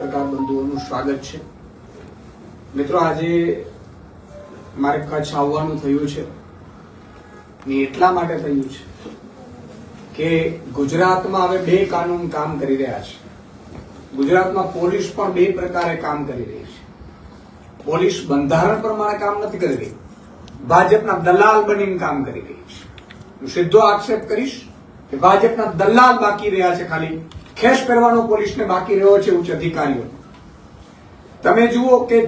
પત્રકાર બંધુઓનું સ્વાગત છે। મિત્રો, આજે મારે કચ્છ આવવાનું થયું છે ને એટલા માટે થયું છે કે ગુજરાતમાં હવે બે કાનૂન કામ કરી રહ્યા છે। ગુજરાતમાં પોલીસ પણ બે પ્રકારે કામ કરી રહી છે। પોલીસ બંધારણ પ્રમાણે કામ નથી કરી રહી, ભાજપના દલાલ બનીને કામ કરી રહી છે। હું સીધો આક્ષેપ કરીશ કે ભાજપના દલાલ બાકી રહ્યા છે, ખાલી ખેસ પહેરવાનો પોલીસને બાકી રહ્યો છે ઉચ્ચ અધિકારીઓ। તમે જુઓ કે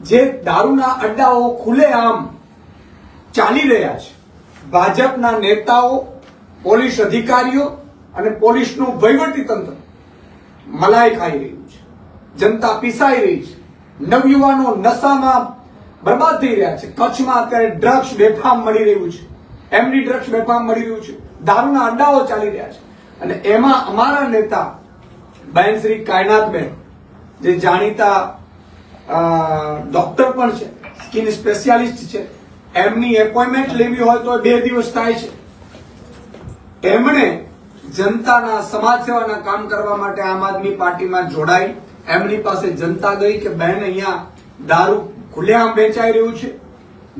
જે દારૂના અડ્ડાઓ ખુલ્લેઆમ ચાલી રહ્યા છે, ભાજપના નેતાઓ, પોલીસ અધિકારીઓ અને પોલીસનું વહીવટી તંત્ર મલાઈ ખાઈ રહ્યું છે, જનતા પીસાઈ રહી છે, નવયુવાનો નશામાં બરબાદ થઈ રહ્યા છે। કચ્છમાં અત્યારે ડ્રગ્સ બેફામ મળી રહ્યું છે, એમની ડ્રગ્સ બેફામ મળી રહ્યું છે, દારૂના અડ્ડાઓ ચાલી રહ્યા છે। અને એમાં અમારા નેતા બહેન શ્રી કાયનાતબેન, જે જાણીતા ડોક્ટર પણ છે, સ્કિન સ્પેશિયાલિસ્ટ છે, એમની એપોઇન્ટમેન્ટ લેવી હોય તો 2 દિવસ થાય છે। એમણે જનતાના સમાજ સેવાના કામ કરવા માટે આમ આદમી પાર્ટીમાં જોડાઈ, એમની પાસે જનતા ગઈ કે બહેન અહીંયા દારૂ ખુલ્લેઆમ વેચાઈ રહ્યું છે।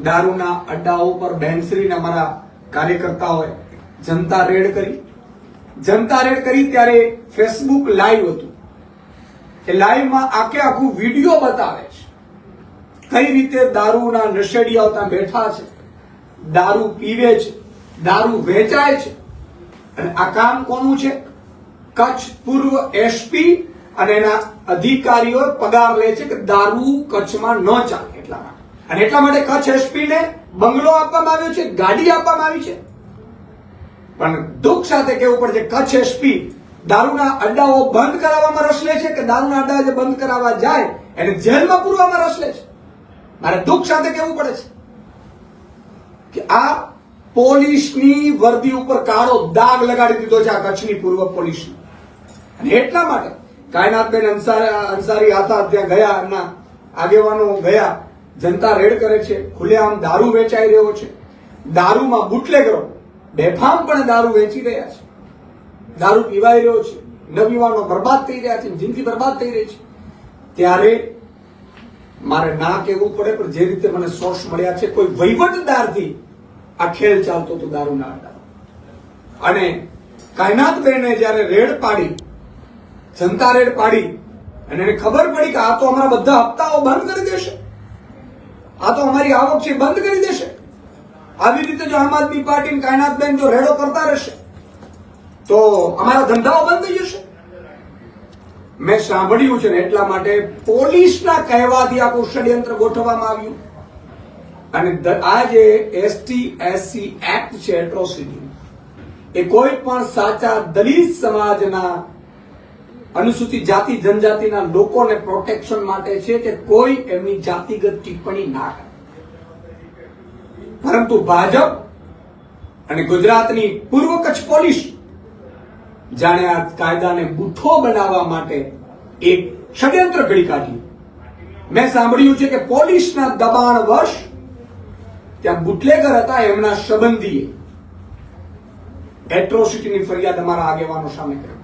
દારૂના અડ્ડાઓ પર બહેનશ્રીને અમારા કાર્યકર્તાઓએ જનતા રેડ કરી ત્યારે ફેસબુક લાઈવ હતું। એ લાઈવમાં આખું વિડીયો બતાવે છે કઈ રીતે દારૂના નશેડીયાઓ ત્યાં બેઠા છે, દારૂ પીવે છે, દારૂ વેચાય છે। અને આ કામ કોનું છે? કચ્છ પૂર્વ એસપી અને એના અધિકારીઓ પગાર લે છે કે દારૂ કચ્છમાં ન ચાલે એટલા માટે। અને એટલા માટે કચ્છ એસપી ને બંગલો આપવામાં આવ્યો છે, ગાડી આપવામાં આવી છે। પણ દુઃખ સાથે કહેવું પડે છે, કચ્છ એસપી દારૂના અડ્ડાઓ બંધ કરાવવામાં રસ લે છે કે દારૂના અડ્ડા જે બંધ કરાવવા જાય એને જેલમાં પૂરવામાં રસ લે છે। મારે દુઃખ સાથે કહેવું પડે છે કે આ પોલીસની વર્દી ઉપર કાળો દાગ લગાડી દીધો છે આ કચ્છની પૂર્વ પોલીસની। અને એટલા માટે કાયનાતબેન અંસારી હતા, ત્યાં ગયા, એમના આગેવાનો ગયા, જનતા રેડ કરે છે, ખુલ્લેઆમ દારૂ વેચાઈ રહ્યો છે, દારૂમાં બુટલેગરો બેફામપણે દારૂ વેચી રહ્યા છે, દારૂ પીવાઈ રહ્યો છે, નવયુવાનો બરબાદ થઈ રહ્યા છે, જિંદગી બરબાદ થઈ રહી છે। ત્યારે મારે ના કહેવું પડે પણ જે રીતે મને સોર્સ મળ્યા છે, કોઈ વહીવટદારથી આ ખેલ ચાલતો હતો દારૂના અડ્ડા। અને કાયનાતબેને જયારે રેડ પાડી, જનતા રેડ પાડી, અને એને ખબર પડી કે આ તો અમારા બધા હપ્તાઓ બંધ કરી દેશે, આ તો અમારી આવક છે બંધ કરી દેશે, આવી રીતે જો આમ આદમી પાર્ટી કાયનાતબેન જો રેડો કરતા રહેશે તો અમારા ધંધાઓ બંધ થઈ જશે। મેં સાંભળ્યું છે ને એટલા માટે પોલીસના કહેવાથી આખું ષડયંત્ર ગોઠવવામાં આવ્યું। અને આ જે ST/SC એક્ટ છે, એટ્રોસિટી, એ કોઈ પણ સાચા દલિત સમાજના અનુસૂચિત જાતિ જનજાતિના લોકોને પ્રોટેક્શન માટે છે કે કોઈ એમની જાતિગત ટિપ્પણી ના કરે। પરંતુ ભાજપ અને ગુજરાતની પૂર્વ કચ્છ પોલીસ જાણે આ કાયદાને બુઠ્ઠો બનાવવા માટે એક ષડયંત્ર ઘડી કાઢ્યું। મેં સાંભળ્યું છે કે પોલીસના દબાણવશ ત્યાં બુટલેગર હતા, એમના સંબંધીએ એટ્રોસિટીની ફરિયાદ અમારા આગેવાનો સામે કરી।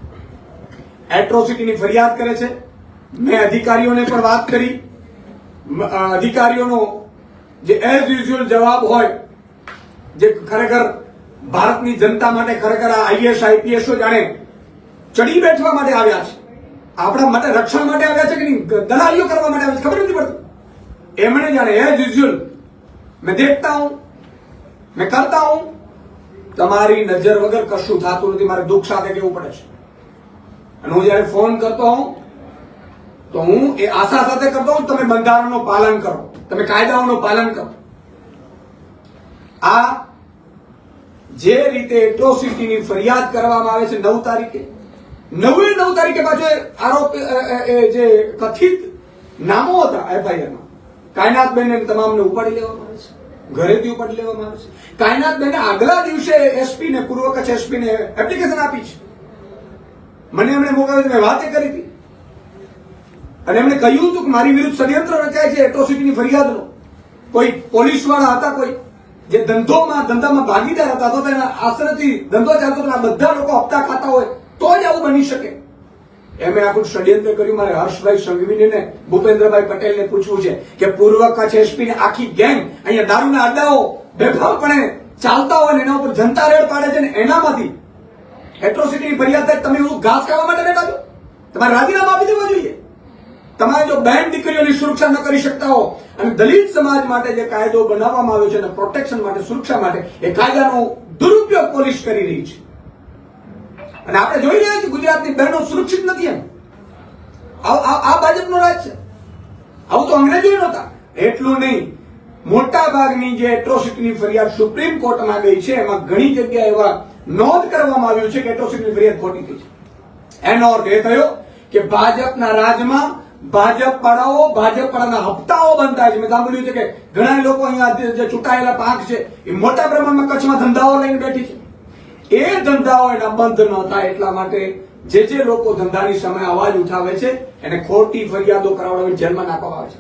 એટ્રોસિટીની ફરિયાદ કરે છે। મેં અધિકારીઓને પણ વાત કરી, અધિકારીઓનો જે એઝ યુઝ્યુઅલ જવાબ હોય, જે ખરેખર ભારતની જનતા માટે ખરેખર આ IAS IPS જાણે ચડી બેઠવા માટે આવ્યા છે, આપણા માટે રક્ષણ માટે આવ્યા છે કે નહીં, દલાલીઓ કરવા માટે આવ્યા છે, ખબર નથી પડતી। એમણે જાણે એઝ યુઝ્યુઅલ मैं देखता हूं, मैं करता हूं, તમારી નજર વગર કશું થતું નથી। મારે દુઃખ સાથે કહેવું પડે છે। અને હું જયારે ફોન કરતો હોઉં તો હું એ આશા સાથે કરતો હોઉં તમે બંધારણનું પાલન કરો, તમે કાયદાઓનું પાલન કરો। આ જે રીતે એટ્રોસિટીની ફરિયાદ કરવામાં આવે છે 9 તારીખે, 9 તારીખે પાછો આરોપ જે કથિત નામો હતા FIR-માં, કાયનાતબેન તમામને ઉપાડી લેવામાં આવે છે, ઘરેથી ઉપાડી લેવામાં આવે છે। કાયનાતબેને આગલા દિવસે એસપી ને, પૂર્વ કચ્છ એસપી ને એપ્લિકેશન આપી છે, મને એમણે મોકલી, મેં વાતે કરી હતી અને એમણે કહ્યું હતું કે મારી વિરુદ્ધ ષડયંત્ર રચાય છે એટ્રોસિટીની ફરિયાદનો। કોઈ પોલીસ વાળા હતા, કોઈ જે ધંધામાં ભાગીદાર હતા, તો તેના આશ્રયથી ધંધો ચાલતો હતો, આ બધા લોકો હપ્તા ખાતા હોય તો જ આવું બની શકે। એમે આખું ષડયંત્ર કર્યું. મારે હર્ષભાઈ સંઘવીને ને ભૂપેન્દ્રભાઈ પટેલને પૂછવું છે કે પૂર્વ કચ્છ એસપી ને આખી ગેંગ અહીંયા દારૂના અડ્ડાઓ બેફામપણે ચાલતા હોય ને એના ઉપર જનતા રેડ પાડે છે ને એનામાંથી એટ્રોસિટીની ફરિયાદ થાય. તમે એવું ઘાસ ખાવા માટે બેઠા છો? તમારે રાજીનામા આપી દેવા જોઈએ. તમારે જો બેન દીકરીઓની સુરક્ષા ન કરી શકતા હો અને દલિત સમાજ માટે જે કાયદો બનાવવામાં આવ્યો છે અને પ્રોટેક્શન માટે, સુરક્ષા માટે, એ કાયદાનો દુરુપયોગ પોલીસ કરી રહી છે. અને આપણે જોઈ રહ્યા છીએ ગુજરાતની બહેનો સુરક્ષિત નથી. એમ આ ભાજપનો રાજ છે. આવું તો અંગ્રેજોએ નહોતા. એટલું નહીં, મોટા ભાગની જે એટ્રોસિટીની ફરિયાદ સુપ્રીમ કોર્ટમાં ગઈ છે એમાં ઘણી જગ્યાએ એવા નોંધ કરવામાં આવ્યું છે કે એટ્રોસિટીની ફરિયાદ ખોટી થઈ છે. એનો અર્થ એ થયો કે ભાજપના રાજમાં ભાજપ વાળાઓ, ભાજપ વાળાના હપ્તાઓ બનતા છે. મેં સાંભળ્યું છે કે ઘણા લોકો અહીંયા જે ચૂંટાયેલા પાંખ છે એ મોટા પ્રમાણમાં કચ્છમાં ધંધાઓ લઈને બેઠી છે. એ ધંધાઓ એના બંધ ન થાય એટલા માટે જે લોકો ધંધાની સામે અવાજ ઉઠાવે છે એને ખોટી ફરિયાદો કરાવડાવી જેલમાં નાખવામાં આવે છે.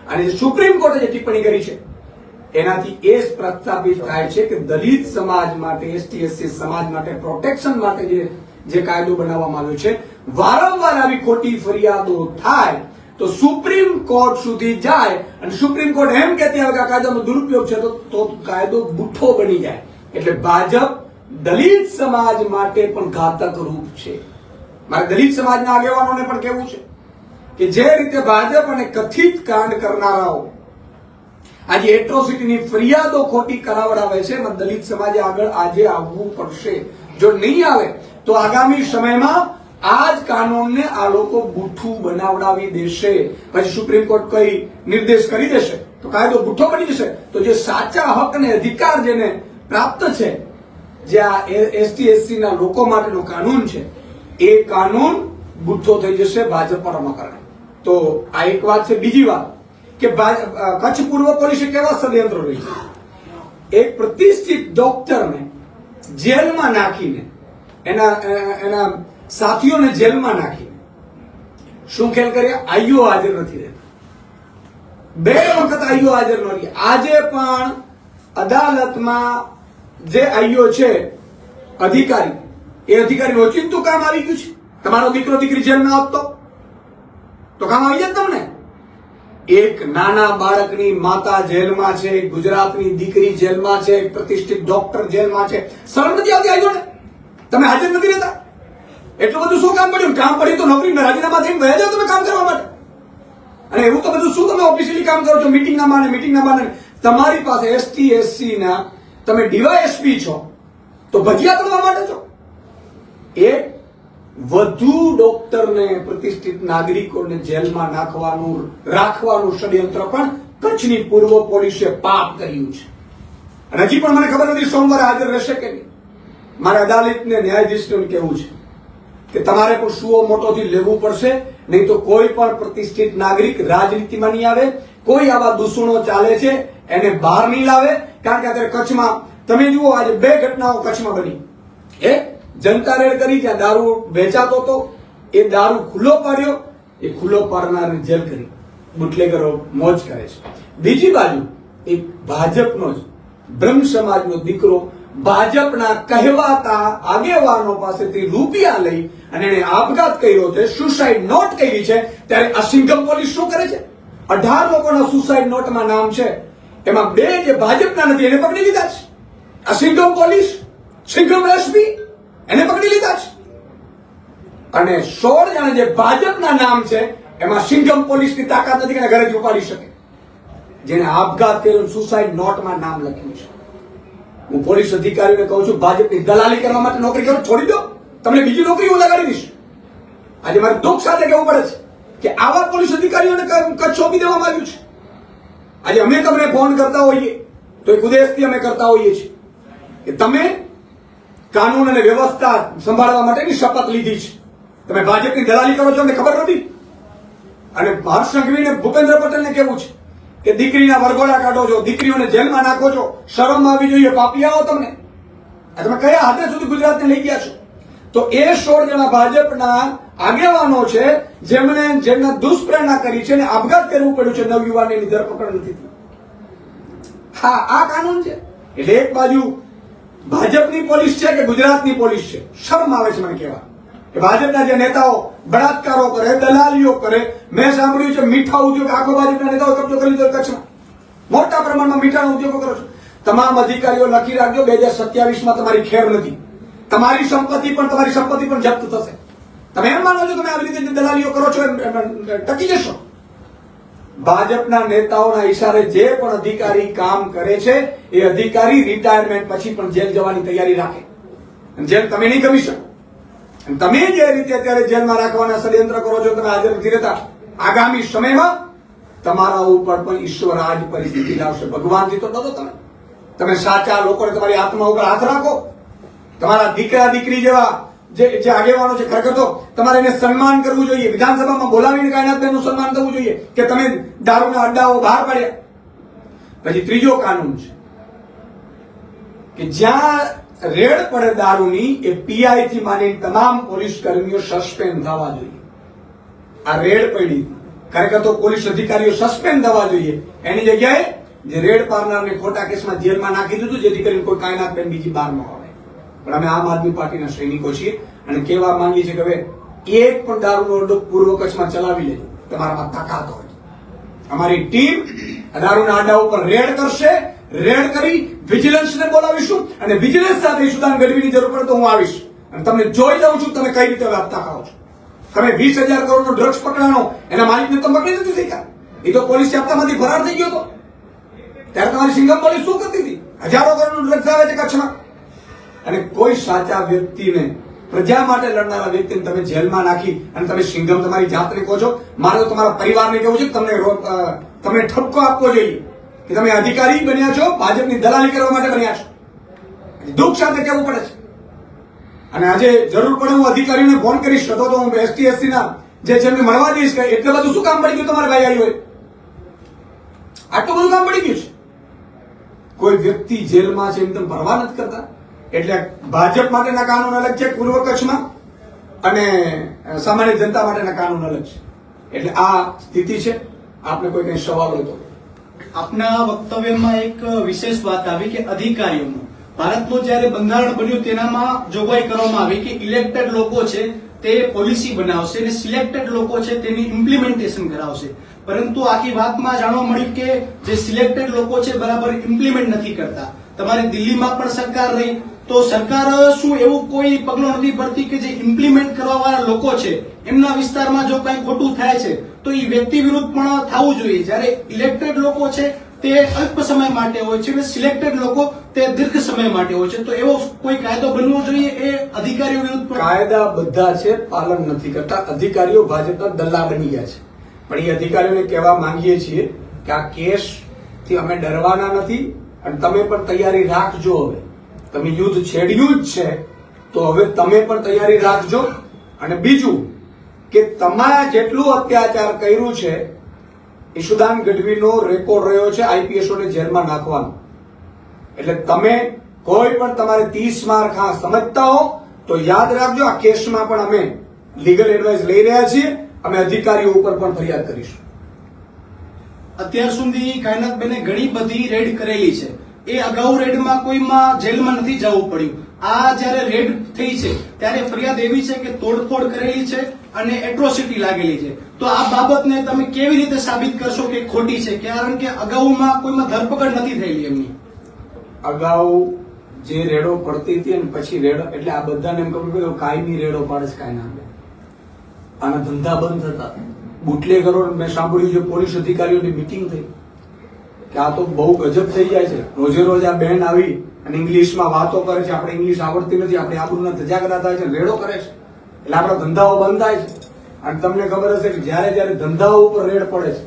અને જે સુપ્રીમ કોર્ટે જે ટિપ્પણી કરી છે એનાથી એ પ્રસ્થાપિત થાય છે કે દલિત સમાજ માટે, એસટી એસસી સમાજ માટે પ્રોટેક્શન માટે જે કાયદો બનાવવામાં આવ્યો છે, વારંવાર આવી ખોટી ફરિયાદો થાય તો સુપ્રીમ કોર્ટ સુધી જાય અને સુપ્રીમ કોર્ટ એમ કહેતી હોય કે આ કાયદાનો દુરુપયોગ છે તો કાયદો બુઠ્ઠો બની જાય. એટલે ભાજપ દલિત સમાજ માટે પણ ઘાતક રૂપ છે. મારે દલિત સમાજના આગેવાનોને પણ કહેવું છે કે જે રીતે ભાજપ અને કથિત કાંડ કરનારાઓ આજે એટ્રોસિટીની ફરિયાદો ખોટી કરાવડાવે છે એમાં દલિત સમાજે આગળ આજે આવવું પડશે. જો નહીં આવે તો આગામી સમયમાં આ જ કાનૂનને આ લોકો બુઠ્ઠું બનાવડાવી દેશે. પછી સુપ્રીમ કોર્ટ કઈ નિર્દેશ કરી દેશે તો કાયદો બુઠ્ઠો બની જશે. તો જે સાચા હક અને અધિકાર જેને પ્રાપ્ત છે, જે આ એસટી એસસી ના લોકો માટેનો કાનૂન છે, એ કાનૂન બુઠ્ઠો થઈ જશે ભાજપના કારણે. તો આ એક વાત છે. બીજી વાત કે કચ્છ પૂર્વ પોલીસે કેવા ષડયંત્રો રહી છે. એક પ્રતિષ્ઠિત ડોક્ટરને જેલમાં નાખીને એના સાથીઓને જેલમાં નાખીને શું ખેલ કર્યા? આઈઓ હાજર નથી રહેતા. 2 વખત આઈઓ હાજર ન રહી. આજે પણ અદાલતમાં જે આઈઓ છે અધિકારી, એ અધિકારી ઓચિંતું કામ આવી ગયું છે. તમારો દીકરો દીકરી જેલ ના આપતો તો કામ આવી જાય તમને. એક નાના બાળકની માતા જેલમાં છે, ગુજરાતની દીકરી જેલમાં છે, પ્રતિષ્ઠિત ડોક્ટર જેલમાં છે. શરમ નથી આવતી આઈઓને? તમે હાજર નથી રહેતા? એટલું બધું શું કામ પડ્યું? કામ પડ્યું તો નોકરી રાજીનામા થઈને ગયા જાઓ તમે કામ કરવા માટે. અને એવું તો બધું શું તમે ઓફિશિયલી કામ કરો છો? મીટિંગ ના માને તમારી પાસે એસટી એસસી ના તમે ડીવાયએસપી છો તો ભજીયા તળવા માટે છો. એ વધુ ડોક્ટરને, પ્રતિષ્ઠિત નાગરિકોને જેલમાં રાખવાનું ષડયંત્ર પણ કચ્છની પૂર્વ પોલીસે પાપ કર્યું છે. અને હજી પણ મને ખબર નથી સોમવારે હાજર રહેશે કે નહીં. મારે અદાલતને, ન્યાયાધીશને કહેવું છે કે તમારે પણ સુઓ મોટોથી લેવું પડશે, નહીં તો કોઈ પણ પ્રતિષ્ઠિત નાગરિક રાજનીતિમાં નહીં આવે. કોઈ આવા દૂષણો ચાલે છે એને બહાર નહીં લાવે. કારણ કે અત્યારે કચ્છમાં તમે જુઓ, આજે 2 ઘટનાઓ કચ્છમાં બની. એક જનતા રેડ કરી જ્યાં દારૂ વેચાતો હતો, એ દારૂ ખુલ્લો પાડ્યો, એ ખુલ્લો પાડનારને જેલ કરી. બુટલેગરો મોજ કરે છે. બીજી બાજુ એક ભાજપનો જ બ્રહ્મ સમાજનો દીકરો ભાજપના કહેવાતા આગેવાનો પાસેથી રૂપિયા લઈ અને એને આપઘાત કર્યો છે, સુસાઇડ નોટ કરી છે. ત્યારે આ સિંઘમ પોલીસ શું કરે છે? 18 લોકોના સુસાઇડ નોટમાં નામ છે, એમાં 2 જે ભાજપના નથી એને પકડી લીધા છે. આ સિંઘમ પોલીસ, સિંઘમ એસપી એને પકડી લીધા છે. અને 16 જણા જે ભાજપના નામ છે એમાં સિંઘમ પોલીસની તાકાત નથી કે ઘરેથી ઉપાડી શકે. જેને આપઘાત કર્યો, સુસાઇડ નોટમાં નામ લખ્યું છે. હું પોલીસ અધિકારીઓને કહું છું, ભાજપની દલાલી કરવા માટે નોકરી કરો છોડી દો. તમને બીજી નોકરી હું લગાડી દઈશ. આજે મારે દુઃખ સાથે કહેવું પડે છે કે આવા પોલીસ અધિકારીઓને કચ્છ સોંપી દેવામાં આવ્યું છે. આજે અમે તમને ફોન કરતા હોઈએ તો એક ઉદ્દેશથી અમે કરતા હોઈએ છીએ કે તમે કાનૂન અને વ્યવસ્થા સંભાળવા માટેની શપથ લીધી છે. તમે ભાજપની દલાલી કરો છો, અમને ખબર નથી. અને હર્ષ સંઘવીને, ભૂપેન્દ્ર પટેલને કેવું છે કે દીકરીના વરઘોડા કાઢો છો, દીકરીઓને જેલમાં નાખો છો, શરમ આવી જોઈએ. પાપિયાઓ તમે કયા હાથે સુધી ગુજરાતને લઈ ગયા છો? તો એ 16 જણા ભાજપના આગેવાનો છે જેમના દુષ્પ્રેરણા કરી છે અને આપઘાત કરવું પડ્યું છે. નવયુવાનની ધરપકડ નથી થઈ. હા, આ કાનૂન છે. એટલે એક બાજુ ભાજપની પોલીસ છે કે ગુજરાતની પોલીસ છે? શરમ આવે છે મને કહેવા. કે ભાજપના જે નેતાઓ બળાત્કારો કરે, દલાલીઓ કરે, મેં સાંભળ્યું છે મીઠા ઉદ્યોગ આખો ભાજપના નેતાઓ કબજો કરી લીધો કચ્છમાં, મોટા પ્રમાણમાં મીઠાના ઉદ્યોગો કરો છો. તમામ અધિકારીઓ લખી રાખજો 2027માં તમારી ખેર નથી, તમારી સંપત્તિ પણ જપ્ત થશે. તમે એમ માનો છો તમે આવી રીતે દલાલીઓ કરો છો ટકી જશો? ભાજપના નેતાઓના ઈશારે જે પણ અધિકારી કામ કરે છે એ અધિકારી રિટાયરમેન્ટ પછી પણ જેલ જવાની તૈયારી રાખે. જેલ તમે નહીં ગમી શકો. તમે જે રીતે અત્યારે જેલમાં રાખવાના ષડયંત્ર કરો છો, તમે હાજર નથી રહેતા, આગામી સમયમાં તમારા ઉપર પણ ઈશ્વર આ જ પરિસ્થિતિ લાવશે. ભગવાનથી તો ડરો તમે સાચા લોકોને તમારી આત્મા ઉપર હાથ રાખો. તમારા દીકરા દીકરી જેવા જે આગેવાનો છે, ખરેખર તો તમારે એને સન્માન કરવું જોઈએ. વિધાનસભામાં બોલાવીને કાયનાતબેનનું સન્માન થવું જોઈએ કે તમે દારૂના અડ્ડાઓ બહાર પાડ્યા. પછી ત્રીજો કાનૂન છે કે જ્યાં રેડ પડે દારૂની, એ પીઆઈ થી માંડી તમામ પોલીસ કર્મીઓ સસ્પેન્ડ થવા જોઈએ. આ રેડ પડી, ખરેખર તો પોલીસ અધિકારીઓ સસ્પેન્ડ થવા જોઈએ. એની જગ્યાએ જે રેડ પાડનારને ખોટા કેસમાં જેલમાં નાખી દીધું, જેથી કરીને કોઈ કાયનાતબેન બીજી બહાર ન આવે. પણ અમે આમ આદમી પાર્ટીના સૈનિકો છીએ અને કહેવા માંગીએ છીએ કે હવે એક પણ દારૂનો અડ્ડો પૂર્વ કચ્છમાં ચલાવી લેજો, તમારામાં તાકાત હોય. અમારી ટીમ દારૂના અડ્ડા ઉપર રેડ કરશે. રેડ કરી વિજિલન્સને બોલાવીશું અને વિજિલન્સ સાથે સુદાન ગઢવીની જરૂર પડે તો હું આવીશ અને તમને જોઈ દઉં છું તમે કઈ રીતે આપતા ખાઓ છો. તમે 20,000 કરોડનો ડ્રગ્સ પકડાનો, એના માલિકને તો પકડી નથી શક્યા. એ તો પોલીસ હપ્તામાંથી ફરાર થઈ ગયો હતો. ત્યારે તમારી સિંગમ પોલીસ શું કરતી હતી? હજારો કરોડનું ડ્રગ્સ આવે છે કચ્છમાં. અને કોઈ સાચા વ્યક્તિને, પ્રજા માટે લડનારા વ્યક્તિને તમે જેલમાં નાખી અને તમે સિંગમ તમારી જાતને કહો છો. મારે તમારા પરિવારને કહેવું છે કે તમને ઠપકો આપવો જોઈએ કે તમે અધિકારી બન્યા છો, ભાજપની દલાલી કરવા માટે બન્યા છો. દુઃખ સાથે કહેવું પડે છે. અને આજે જરૂર પડે હું અધિકારીઓને ફોન કરીશ, તો હું એસટી એસસી ના જે છે એમને મળવા દઈશ કે એટલે બધું શું કામ પડી ગયું તમારે ભાઈ આવ્યું હોય? આટલું બધું કામ પડી ગયું છે. કોઈ વ્યક્તિ જેલમાં છે એમ તમે પરવા નથી કરતા. એટલે ભાજપ માટેના કાનૂન અલગ છે પૂર્વ કચ્છમાં અને સામાન્ય જનતા માટેના કાનૂન અલગ છે. એટલે આ સ્થિતિ છે. આપને કોઈ કઈ સવાલ હોય તો? આપના વક્તવ્યમાં એક વિશેષ વાત આવી કે અધિકારીઓનું, ભારતનું જયારે બંધારણ બન્યું તેનામાં જોગવાઈ કરવામાં આવી કે ઇલેક્ટેડ લોકો છે તે પોલિસી બનાવશે અને સિલેક્ટેડ લોકો છે તેની ઇમ્પ્લિમેન્ટેશન કરાવશે. પરંતુ આખી વાતમાં જાણવા મળ્યું કે જે સિલેક્ટેડ લોકો છે બરાબર ઇમ્પ્લિમેન્ટ નથી કરતા. તમારે દિલ્હીમાં પણ સરકાર રહી, તો સરકાર શું એવું કોઈ પગલું નથી ભરતી કે જે ઇમ્પ્લિમેન્ટ કરવા વાળા લોકો છે એમના વિસ્તારમાં જો કઈ ખોટું થાય છે તો એ વ્યક્તિ વિરુદ્ધ પણ થવું જોઈએ? જ્યારે ઇલેક્ટેડ લોકો છે તે અલ્પ સમય માટે હોય છે અને સિલેક્ટેડ લોકો તે દીર્ઘ સમય માટે હોય છે, તો એવો કોઈ કાયદો બનવો જોઈએ એ અધિકારીઓ વિરુદ્ધ? કાયદા બધા છે, પાલન નથી કરતા. અધિકારીઓ ભાજપના દલ્લા બની ગયા છે. પણ એ અધિકારીઓને કહેવા માંગીએ છીએ કે આ કેસ થી અમે ડરવાના નથી અને તમે પણ તૈયારી રાખજો. હવે તમે યુદ્ધ છેડ્યું જ છે તો હવે તમે પણ તૈયારી રાખજો. અને બીજું કે તમારા જેટલું અત્યાચાર કર્યું છે ઈશુદાન ગઢવીનો રેકોર્ડ રહ્યો છે આઈપીએસઓને જેલમાં નાખવાનો. એટલે તમે કોઈ પણ તમારે 30 માર્ક સમજતા હો તો યાદ રાખજો, આ કેસમાં પણ અમે લીગલ એડવાઇસ લઈ રહ્યા છીએ. અમે અધિકારીઓ ઉપર પણ ફરિયાદ કરીશું. અત્યાર સુધી કાયનાતબેને ઘણી બધી રેડ કરેલી છે. એ અગાઉ રેડમાં કોઈમાં જેલમાં નથી જવું પડ્યું. આ જયારે રેડ થઈ છે ત્યારે ફરિયાદ એવી છે કે તોડફોડ કરેલી છે અને એટ્રોસિટી લાગેલી છે. તો આ બાબતને તમે કેવી રીતે સાબિત કરશો કે ખોટી છે? કારણ કે અગાઉમાં કોઈમાં ધરપકડ નથી થયેલી એમની. અગાઉ જે રેડો પડતી હતી અને પછી રેડો, એટલે આ બધાને એમ ખબર પડી કાયમી રેડો પાડે છે કાયનાતબેન. આના ધંધા બંધ હતા. બુટલેગરો, મેં સાંભળ્યું છે પોલીસ અધિકારીઓની મીટિંગ થઈ કે આ તો બહુ ગજબ થઈ જાય છે. રોજે રોજ આ બહેન આવી અને ઇંગ્લિશમાં વાતો કરે છે. આપણે ઇંગ્લિશ આવડતી નથી, આપણે આબરૂના ધજાગરા થાય છે, રેડો કરે છે. એટલે આપણા ધંધાઓ બંધ થાય છે. અને તમને ખબર હશે કે જયારે જયારે ધંધાઓ ઉપર રેડ પડે છે,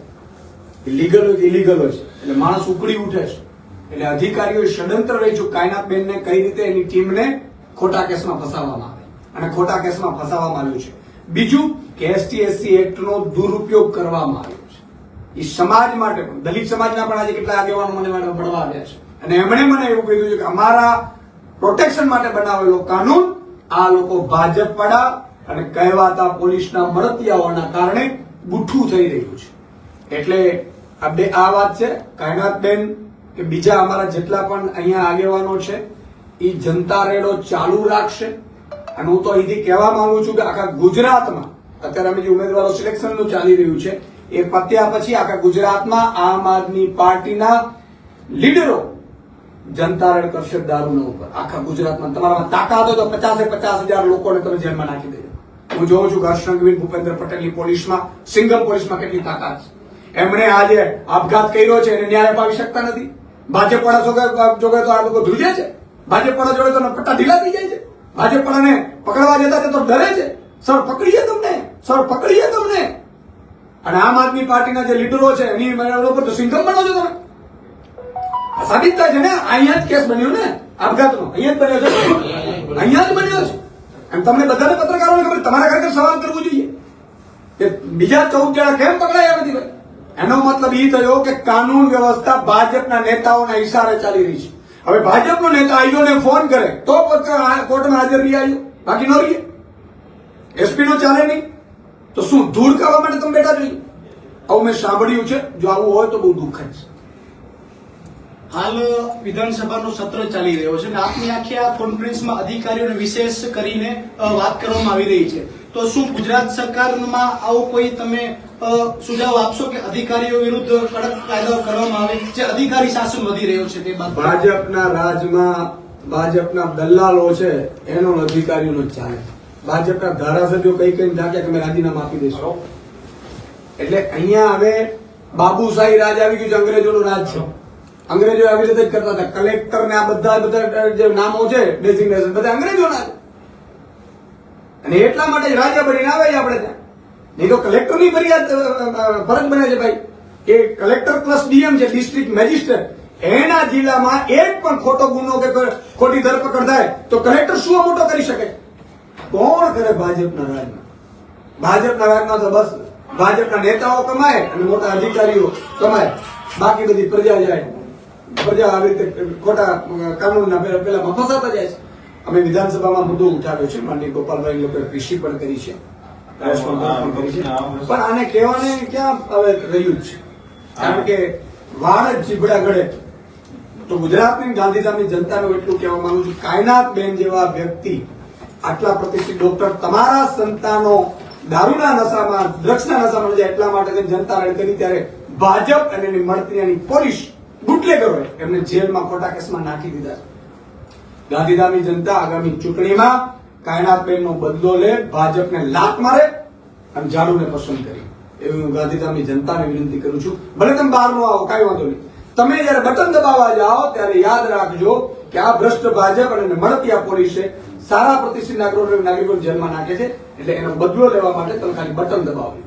લીગલ હોય કે ઇલીગલ હોય છે, એટલે માણસ ઉકળી ઉઠે છે. એટલે અધિકારીઓએ ષડયંત્ર રચ્યું કાયનાતબેનને કઈ રીતે એની ટીમને ખોટા કેસમાં ફસાવવામાં આવે અને ખોટા કેસમાં ફસાવવામાં આવ્યું છે. બીજું કે એસટી એસસી એક્ટનો દુરુપયોગ કરવામાં આવ્યો છે. એ સમાજ માટે પણ, દલિત સમાજના પણ આજે કેટલા આગેવાનો મને મળવા આવ્યા છે અને એમણે મને એવું કીધું છે કે અમારા પ્રોટેક્શન માટે બનાવેલો કાનૂન આ લોકો ભાજપ વાળા અને કહેવાતા પોલીસના મળતિયાઓના કારણે બુઠ્ઠું થઈ રહ્યું છે. એટલે આ વાત છે. કાયનાતબેન કે બીજા અમારા જેટલા પણ અહીંયા આગેવાનો છે એ જનતા રેડો ચાલુ રાખશે અને હું તો અહીંથી કહેવા માંગુ છું કે આખા ગુજરાતમાં અત્યારે અમે જે ઉમેદવારો સિલેક્શનનું ચાલી રહ્યું છે એ પત્યા પછી આખા ગુજરાતમાં આમ આદમી પાર્ટીના લીડરો જનતા રેડ કરશે દારૂના ઉપર. આખા ગુજરાતમાં તમારામાં તાકાત હોય તો 50,000 લોકોને તમે જેલમાં નાખી દેજો. હું જોઉં છું કે હર્ષસંઘવી ભૂપેન્દ્ર પટેલની પોલીસમાં, સિંગમ પોલીસમાં કેટલી તાકાત છે. એમણે આજે આપઘાત કર્યો છે એને ન્યાય અપાવી શકતા નથી. ભાજપ વાળા જોગે તો આ લોકો ધ્રુજે છે. ભાજપ વાળા જોડે તો પટ્ટા ઢીલા થઈ જાય છે. ભાજપ વાળાને પકડવા જતા છે તો ડરે છે. સર પકડીએ તમને, સર પકડીએ તમને. અને આમ આદમી પાર્ટીના જે લીડરો છે એની ઉપર તો સિંગમ બનો છો તમે. આ સાબિત થાય છે ને. અહીંયા જ કેસ બન્યો ને આપઘાતનો, અહીંયા જ બન્યો છે, અહીંયા જ બન્યો છે. એમ તમને બધાને પત્રકારોને ખબર, તમારા ખરેખર સવાલ કરવો જોઈએ કે બીજા 14 જણા કેમ પકડાયા નથી ભાઈ. એનો મતલબ એ થયો કે કાનૂન વ્યવસ્થા ભાજપના નેતાઓના ઇશારે ચાલી રહી છે. હવે ભાજપનો નેતા આઈઓને ફોન કરે તો કોર્ટમાં હાજર રહી આવ્યો, બાકી ન રહીએ. એસપી નો ચાલે નહીં તો શું ધૂળ કરવા માટે તમે બેઠા જોઈએ? આવું મેં સાંભળ્યું છે. જો આવું હોય તો બહુ દુઃખદ છે. હાલ વિધાનસભાનો સત્ર ચાલી રહ્યો છે અને આપની આખી આ કોન્ફરન્સમાં અધિકારીઓને વિશેષ કરીને વાત કરવામાં આવી રહી છે. તો શું ગુજરાત સરકારમાં આવો કોઈ તમે સુઝાવ આપશો કે અધિકારીઓ વિરુદ્ધ કડક કાયદો કરવામાં આવે? જે અધિકારી શાસન વધી રહ્યો છે તે બાદ ભાજપના રાજમાં ભાજપના દલાલો છે એનો અધિકારીઓનો જ ચાલે. ભાજપના ધારાસભ્યો કઈ નાખ્યા કે અમે રાજીનામા આપી દઈશું. એટલે અહીંયા હવે બાબુશાહી રાજ આવી ગયું છે, અંગ્રેજોનું રાજ છે. અંગ્રેજો આવી રીતે જ કરતા હતા. કલેક્ટર ને આ બધા જે નામો છે ડેઝિગ્નેશન બધા અંગ્રેજોના છે. અને એટલા માટે જ રાજા બનીને આવે છે આપણે ત્યાં. નહીં તો કલેક્ટર ની ફરજ બને છે ભાઈ. એ કલેક્ટર પ્લસ ડીએમ છે, ડિસ્ટ્રિક્ટ મેજિસ્ટ્રેટ. એના જિલ્લામાં એક પણ ખોટો ગુનો કે ખોટી ધરપકડ થાય તો કલેક્ટર શું મોટો કરી શકે? કોણ કરે ભાજપના રાજમાં? ભાજપના રાજમાં તો બસ ભાજપના નેતાઓ કમાય અને મોટા અધિકારીઓ કમાય, બાકી બધી પ્રજા જાય. પ્રજા આવી રીતે ખોટા કાનૂનના પેલામાં ફસાતા જાય છે. અમે વિધાનસભામાં મુદ્દો ઉઠાવ્યો છે, માનનીય ગોપાલભાઈ લોકોએ પીસી પણ કરી છે, પણ આને કહેવાને ક્યાં હવે રહ્યું છે? કારણ કે વાળ જ જીભડા ગળે. તો ગુજરાતની ગાંધીધામની જનતાને એટલું કહેવા માંગુ છું, કાયનાત બેન જેવા વ્યક્તિ, આટલા પ્રતિષ્ઠિત ડોક્ટર, તમારા સંતાનો દારૂના નશામાં, ડ્રગ્સના નશામાં જાય એટલા માટે જનતા રેડ કરી ત્યારે ભાજપ અને એની મળતી એની પોલીસ બુટલેગરોએ એમને જેલમાં ખોટા કેસમાં નાખી દીધા. ગાંધીધામની જનતા આગામી ચૂંટણીમાં કાયનાતબેનનો બદલો લે, ભાજપને લાત મારે અને ઝાડુને પસંદ કરી. એવી હું ગાંધીધામની જનતાને વિનંતી કરું છું. ભલે તમે બહાર નો આવો, કાંઈ વાંધો નહીં. તમે જયારે બટન દબાવવા જાઓ ત્યારે યાદ રાખજો કે આ ભ્રષ્ટ ભાજપ અને મળતી આ પોલીસે સારા પ્રતિષ્ઠિત નાગરિકોને જેલમાં નાખે છે. એટલે એનો બદલો લેવા માટે તમે ખાલી બટન દબાવજો.